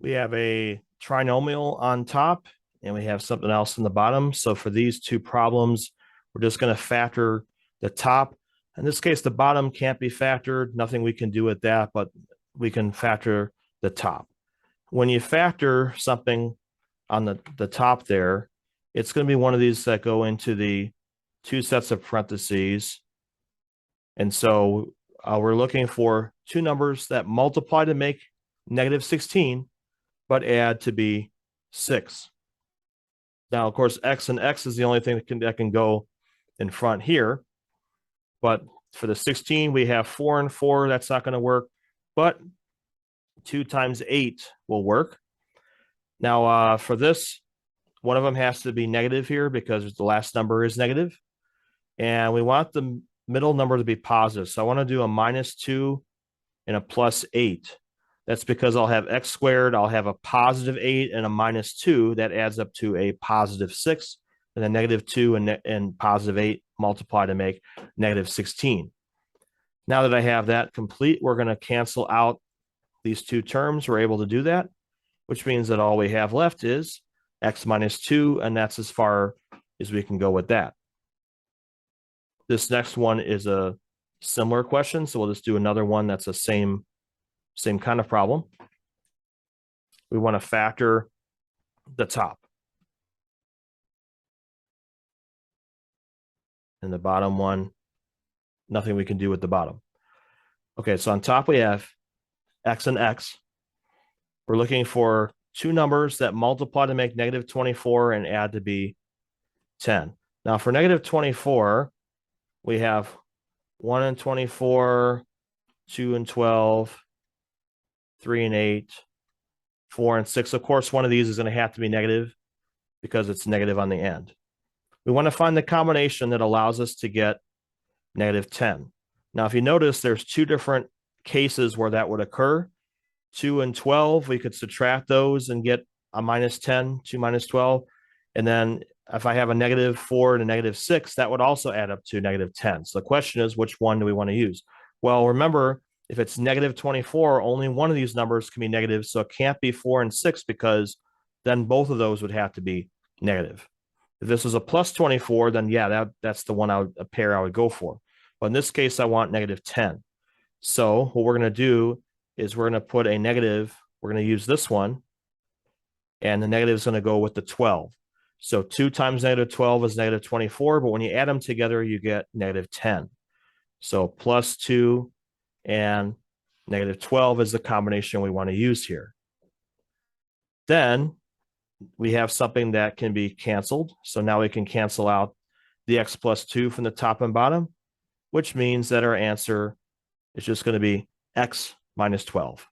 We have a trinomial on top and we have something else in the bottom. So for these two problems, we're just going to factor the top. In this case, the bottom can't be factored. Nothing we can do with that, but we can factor the top. When you factor something on the top there, it's going to be one of these that go into the two sets of parentheses. And so we're looking for two numbers that multiply to make negative 16, but add to be 6. Now, of course, x and x is the only thing that can go in front here. But for the 16, we have 4 and 4. That's not going to work. But 2 times 8 will work. Now, for this, one of them has to be negative here because the last number is negative. And we want the middle number to be positive. So I want to do a -2 and a +8. That's because I'll have x squared, I'll have a +8 and a -2. That adds up to a +6. And then -2 and +8 multiply to make -16. Now that I have that complete, we're going to cancel out these two terms. We're able to do that, which means that all we have left is x -2, and that's as far as we can go with that. This next one is a similar question, so we'll just do another one that's the same kind of problem. We want to factor the top. And the bottom one, nothing we can do with the bottom. Okay, so on top we have x and x. We're looking for two numbers that multiply to make -24 and add to be 10. Now for -24, we have 1 and 24, 2 and 12, 3 and 8, 4 and 6. Of course, one of these is going to have to be negative because it's negative on the end. We want to find the combination that allows us to get -10. Now, if you notice, there's two different cases where that would occur. 2 and 12, we could subtract those and get a -10, 2 minus 12. And then if I have a -4 and a -6, that would also add up to -10. So the question is, which one do we want to use? Well, remember, if it's -24, only one of these numbers can be negative. So it can't be 4 and 6 because then both of those would have to be negative. If this was a +24, then yeah, that's the one a pair I would go for. But in this case, I want -10. So what we're going to do is we're going to put a negative. We're going to use this one. And the negative is going to go with the 12. So 2 times -12 is -24. But when you add them together, you get -10. So +2 and -12 is the combination we want to use here. Then we have something that can be canceled. So now we can cancel out the x +2 from the top and bottom, which means that our answer is just going to be x -12.